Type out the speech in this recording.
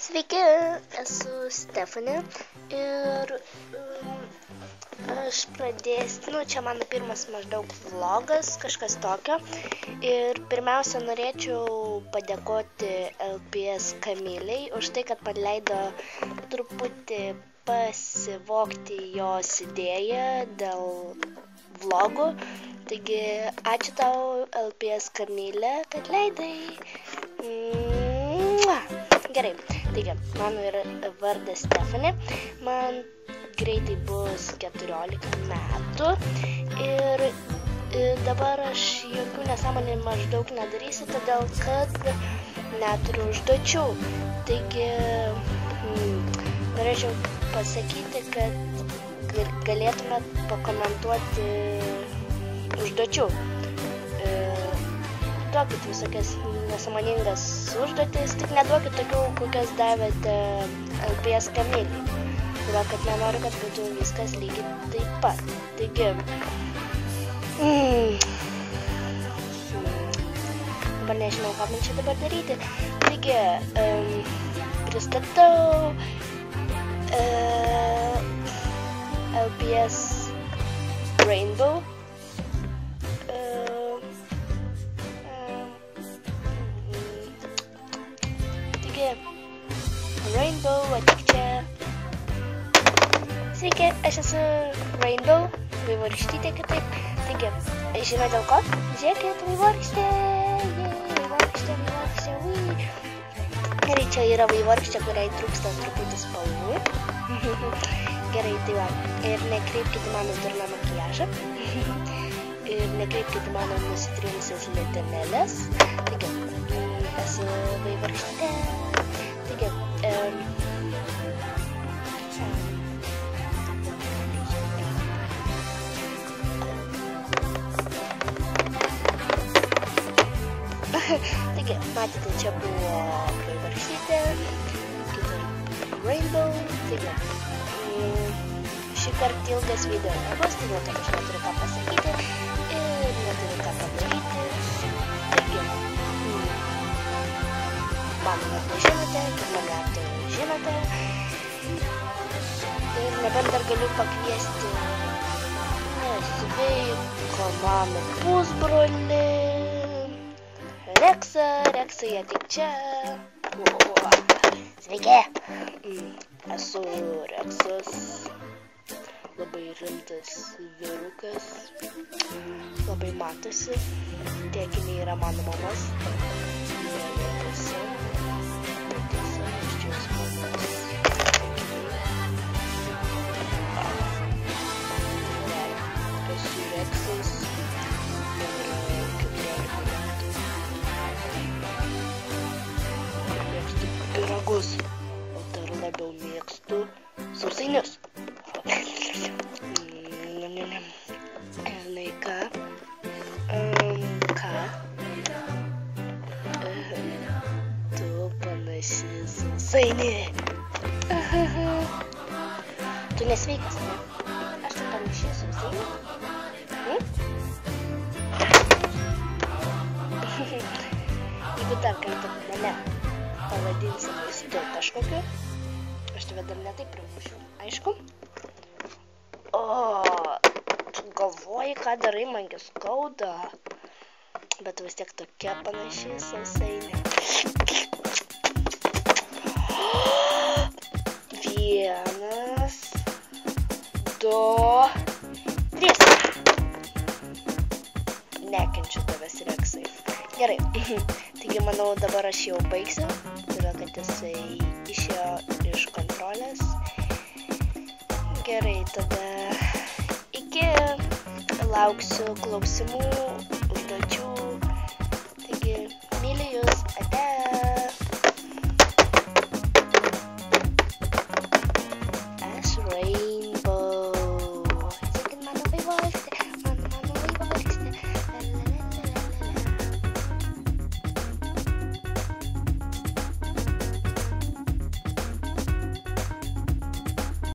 Sveiki, esu Stefanė ir aš pradėsiu, čia mano pirmas maždaug vlogas, kažkas tokio. Ir pirmiausia, norėčiau padėkoti LPS Kamilei už tai, kad man leido truputį pasivokti jos idėją dėl vlogų. Taigi, ačiū tau, LPS Kamilė, kad leidai. Gerai, taigi, mano yra vardas Stefanė, man greitai bus 14 metų ir dabar aš jokių nesąmonė maždaug nedarysiu, todėl kad neturiu užduočių. Taigi, norėčiau pasakyti, kad galėtumėt pakomentuoti užduočių. Duokit visokias nesąmoningas užduotis, tik neduokit tokių, kokias davėte LPS Kamilei. Todėl, kad nenoriu, kad būtų viskas lygiai taip pat. Taigi, dabar nežinau, ką man čia dabar daryti. Taigi, pristatau LPS Rainbow. Rainbow, atik čia. Sveiki, aš esu Rainbow, vaivorykštytė kitaip. Taigi, žinau dėl ko? Žiūrėkit, vaivorykštė, vaivorykštė, Gerai, čia yra vaivorykštė, kuriai trūksta truputį spalvų. Gerai, tai va. Ir nekreipkite mano durną makiažą. Ir nekreipkite mano nusitrynusias letenėlės. Taigi, esu vaivorykštė. Taigi, taigi, matėte, čia buvo vaivorykštytė, kita Rainbow, taigi, šį kartą ilgas video nebus, todėl kad aš neturiu ką pasakyti ir neturiu ką padaryti, taigi, mano vardą žinote, kaip mane žinote, ir nebent dar galiu pakviesti sveiko mano pusbrolį, Reksai, ateik čia. Sveiki, esu Reksas, labai rimtas vyrukas, labai matosi, tie akiniai yra mano mamos. Esu Reksas. Pyragus, o dar labiau mėgstu sausainius. Žinai ką? Tu panaši sausainį. Tu nesveikas, ne? Aš tu panaši sausainį. Jeigu dar kartą mane pavadinsi maistu kažkokiu, aš tave dar ne taip pramušiu, aišku? O, tu galvoji, ką darai, mangi skauda, bet vis tiek tokia panašiai sausainė. 1, 2, 3. Nekenčiu tavęs, Reksai. Gerai, taigi manau dabar aš jau baigsiu, todėl kad jisai išėjo iš kontrolės. Gerai, tada iki, lauksiu klausimų